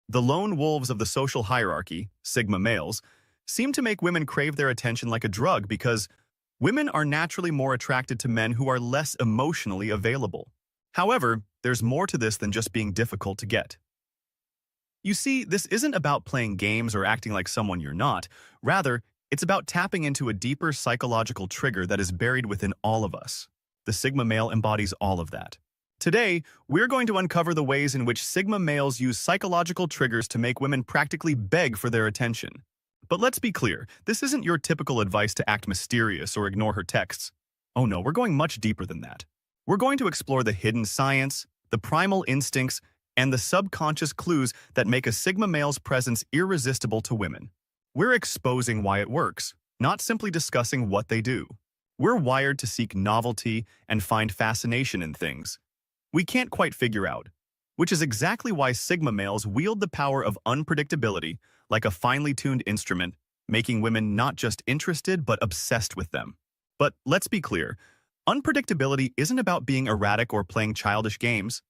The lone wolves of the social hierarchy, Sigma males, seem to make women crave their attention like a drug because women are naturally more attracted to men who are less emotionally available. However, there's more to this than just being difficult to get. You see, this isn't about playing games or acting like someone you're not. Rather, it's about tapping into a deeper psychological trigger that is buried within all of us. The Sigma male embodies all of that. Today, we're going to uncover the ways in which Sigma males use psychological triggers to make women practically beg for their attention. But let's be clear, this isn't your typical advice to act mysterious or ignore her texts. Oh no, we're going much deeper than that. We're going to explore the hidden science, the primal instincts, and the subconscious clues that make a Sigma male's presence irresistible to women. We're exposing why it works, not simply discussing what they do. We're wired to seek novelty and find fascination in things we can't quite figure out, which is exactly why Sigma males wield the power of unpredictability like a finely tuned instrument, making women not just interested but obsessed with them. But let's be clear, unpredictability isn't about being erratic or playing childish games.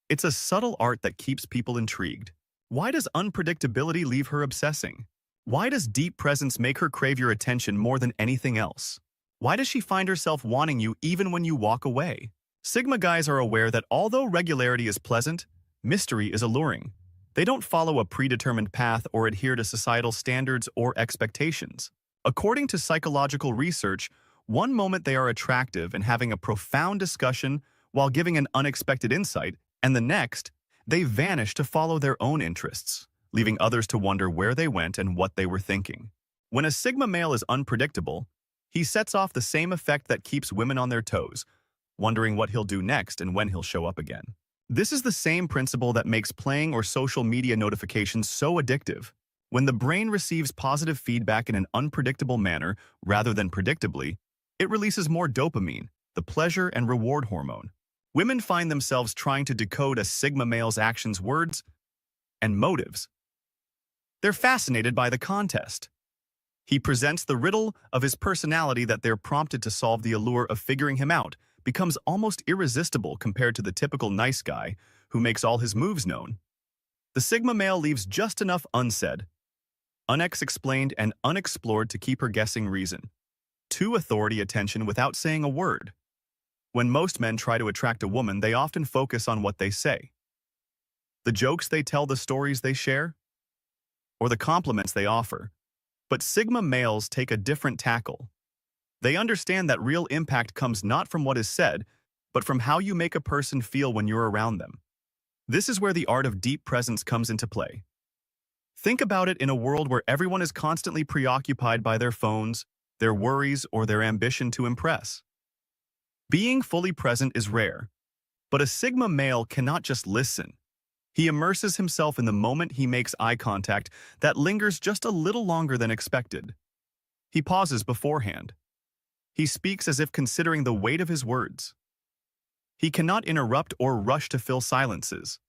It's a subtle art that keeps people intrigued. Why does unpredictability leave her obsessing? Why does deep presence make her crave your attention more than anything else? Why does she find herself wanting you even when you walk away? Sigma guys are aware that although regularity is pleasant, mystery is alluring. They don't follow a predetermined path or adhere to societal standards or expectations. According to psychological research, one moment they are attractive and having a profound discussion while giving an unexpected insight, and the next, they vanish to follow their own interests, leaving others to wonder where they went and what they were thinking. When a Sigma male is unpredictable, he sets off the same effect that keeps women on their toes, wondering what he'll do next and when he'll show up again. This is the same principle that makes playing or social media notifications so addictive. When the brain receives positive feedback in an unpredictable manner rather than predictably, it releases more dopamine, the pleasure and reward hormone. Women find themselves trying to decode a Sigma male's actions, words, and motives. They're fascinated by the contest. He presents the riddle of his personality that they're prompted to solve. The allure of figuring him out becomes almost irresistible compared to the typical nice guy who makes all his moves known. The Sigma male leaves just enough unsaid, unexplained, and unexplored to keep her guessing reason. To authority attention without saying a word. When most men try to attract a woman, they often focus on what they say. The jokes they tell, the stories they share, or the compliments they offer. But Sigma males take a different tackle. They understand that real impact comes not from what is said, but from how you make a person feel when you're around them. This is where the art of deep presence comes into play. Think about it in a world where everyone is constantly preoccupied by their phones, their worries, or their ambition to impress. Being fully present is rare, but a Sigma male cannot just listen. He immerses himself in the moment. He makes eye contact that lingers just a little longer than expected. He pauses beforehand. He speaks as if considering the weight of his words. He cannot interrupt or rush to fill silences.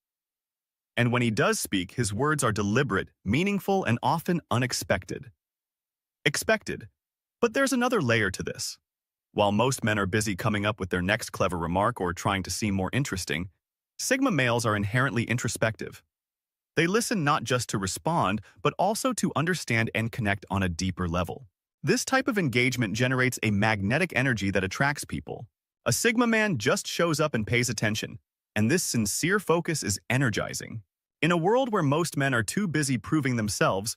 And when he does speak, his words are deliberate, meaningful, and often unexpected. Expected. But there's another layer to this. While most men are busy coming up with their next clever remark or trying to seem more interesting, Sigma males are inherently introspective. They listen not just to respond, but also to understand and connect on a deeper level. This type of engagement generates a magnetic energy that attracts people. A Sigma man just shows up and pays attention, and this sincere focus is energizing. In a world where most men are too busy proving themselves,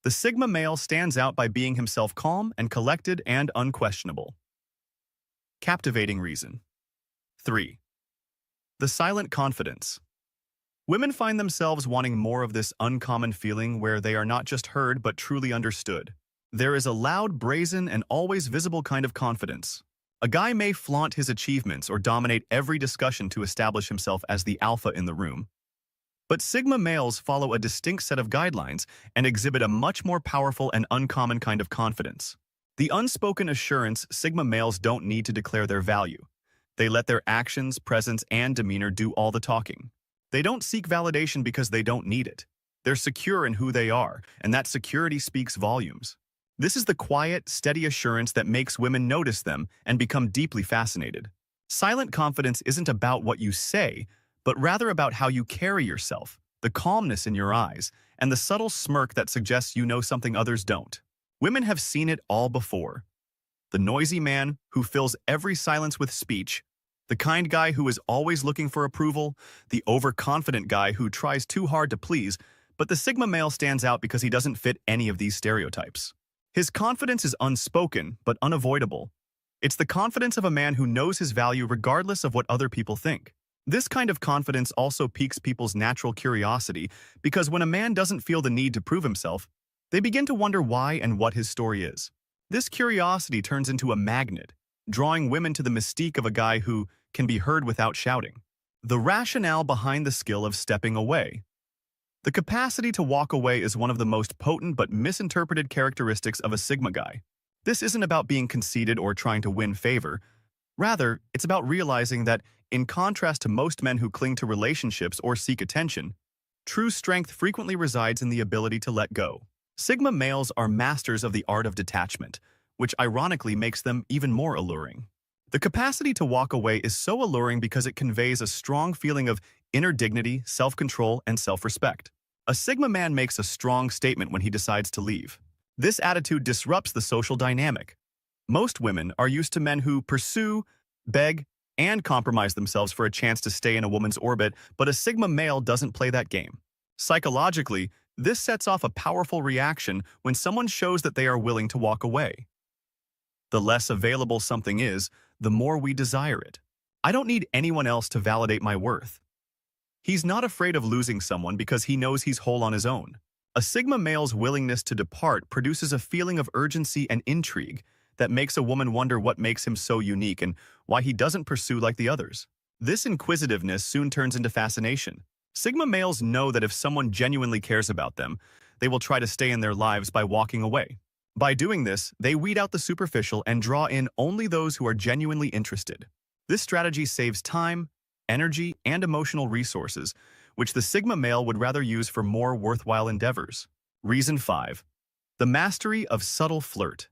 the Sigma male stands out by being himself, calm and collected and unquestionable. Captivating reason. 3. The silent confidence. Women find themselves wanting more of this uncommon feeling where they are not just heard but truly understood. There is a loud, brazen, and always visible kind of confidence. A guy may flaunt his achievements or dominate every discussion to establish himself as the alpha in the room. But Sigma males follow a distinct set of guidelines and exhibit a much more powerful and uncommon kind of confidence. The unspoken assurance. Sigma males don't need to declare their value. They let their actions, presence, and demeanor do all the talking. They don't seek validation because they don't need it. They're secure in who they are, and that security speaks volumes. This is the quiet, steady assurance that makes women notice them and become deeply fascinated. Silent confidence isn't about what you say, but rather about how you carry yourself, the calmness in your eyes, and the subtle smirk that suggests you know something others don't. Women have seen it all before. The noisy man who fills every silence with speech, the kind guy who is always looking for approval, the overconfident guy who tries too hard to please, but the Sigma male stands out because he doesn't fit any of these stereotypes. His confidence is unspoken, but unavoidable. It's the confidence of a man who knows his value regardless of what other people think. This kind of confidence also piques people's natural curiosity because when a man doesn't feel the need to prove himself, they begin to wonder why and what his story is. This curiosity turns into a magnet, drawing women to the mystique of a guy who can be heard without shouting. The rationale behind the skill of stepping away. The capacity to walk away is one of the most potent but misinterpreted characteristics of a Sigma guy. This isn't about being conceited or trying to win favor. Rather, it's about realizing that, in contrast to most men who cling to relationships or seek attention, true strength frequently resides in the ability to let go. Sigma males are masters of the art of detachment, which ironically makes them even more alluring. The capacity to walk away is so alluring because it conveys a strong feeling of inner dignity, self-control, and self-respect. A Sigma man makes a strong statement when he decides to leave. This attitude disrupts the social dynamic. Most women are used to men who pursue, beg, and compromise themselves for a chance to stay in a woman's orbit, but a Sigma male doesn't play that game. Psychologically, this sets off a powerful reaction when someone shows that they are willing to walk away. The less available something is, the more we desire it. I don't need anyone else to validate my worth. He's not afraid of losing someone because he knows he's whole on his own. A Sigma male's willingness to depart produces a feeling of urgency and intrigue that makes a woman wonder what makes him so unique and why he doesn't pursue like the others. This inquisitiveness soon turns into fascination. Sigma males know that if someone genuinely cares about them, they will try to stay in their lives by walking away. By doing this, they weed out the superficial and draw in only those who are genuinely interested. This strategy saves time, energy, and emotional resources, which the Sigma male would rather use for more worthwhile endeavors. Reason 5. The mastery of subtle flirt.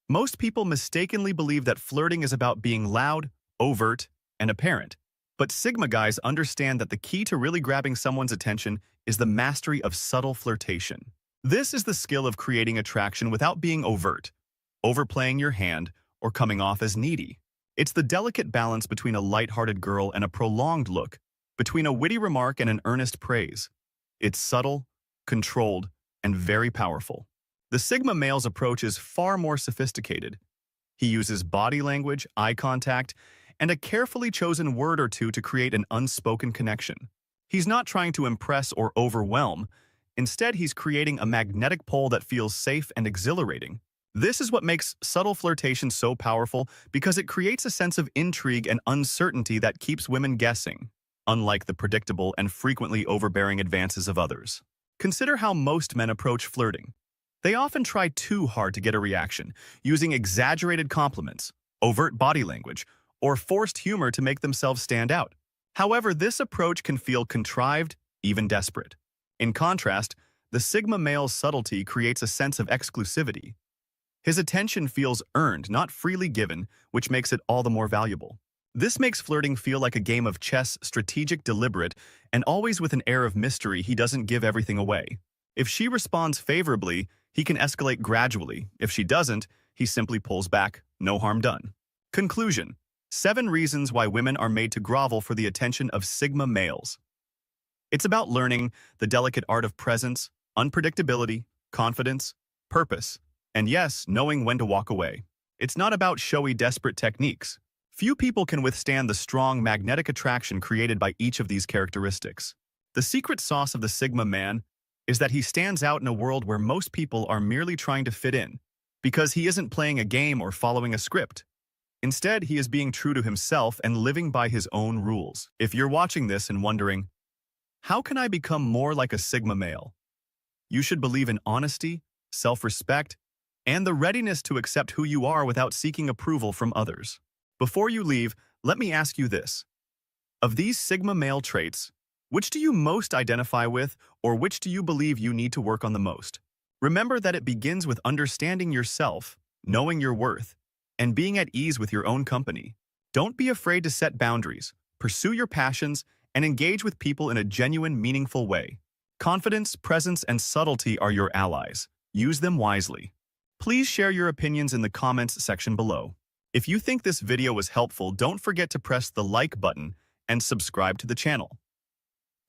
Most people mistakenly believe that flirting is about being loud, overt, and apparent. But Sigma guys understand that the key to really grabbing someone's attention is the mastery of subtle flirtation. This is the skill of creating attraction without being overt, overplaying your hand, or coming off as needy. It's the delicate balance between a light-hearted girl and a prolonged look, between a witty remark and an earnest praise. It's subtle, controlled, and very powerful. The Sigma male's approach is far more sophisticated. He uses body language, eye contact, and a carefully chosen word or two to create an unspoken connection. He's not trying to impress or overwhelm. Instead, he's creating a magnetic pole that feels safe and exhilarating. This is what makes subtle flirtation so powerful because it creates a sense of intrigue and uncertainty that keeps women guessing, unlike the predictable and frequently overbearing advances of others. Consider how most men approach flirting. They often try too hard to get a reaction, using exaggerated compliments, overt body language, or forced humor to make themselves stand out. However, this approach can feel contrived, even desperate. In contrast, the Sigma male's subtlety creates a sense of exclusivity. His attention feels earned, not freely given, which makes it all the more valuable. This makes flirting feel like a game of chess, strategic, deliberate, and always with an air of mystery. He doesn't give everything away. If she responds favorably, he can escalate gradually. If she doesn't, he simply pulls back. No harm done. Conclusion: 7 reasons why women are made to grovel for the attention of Sigma males. It's about learning the delicate art of presence, unpredictability, confidence, purpose, and yes, knowing when to walk away. It's not about showy, desperate techniques. Few people can withstand the strong magnetic attraction created by each of these characteristics. The secret sauce of the Sigma man is that he stands out in a world where most people are merely trying to fit in, because he isn't playing a game or following a script. Instead, he is being true to himself and living by his own rules. If you're watching this and wondering, how can I become more like a Sigma male? You should believe in honesty, self-respect, and the readiness to accept who you are without seeking approval from others. Before you leave, let me ask you this. Of these Sigma male traits, which do you most identify with, or which do you believe you need to work on the most? Remember that it begins with understanding yourself, knowing your worth, and being at ease with your own company. Don't be afraid to set boundaries, pursue your passions, and engage with people in a genuine, meaningful way. Confidence, presence, and subtlety are your allies. Use them wisely. Please share your opinions in the comments section below. If you think this video was helpful, don't forget to press the like button and subscribe to the channel.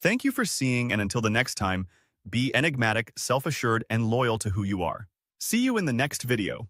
Thank you for seeing, and until the next time, be enigmatic, self-assured, and loyal to who you are. See you in the next video.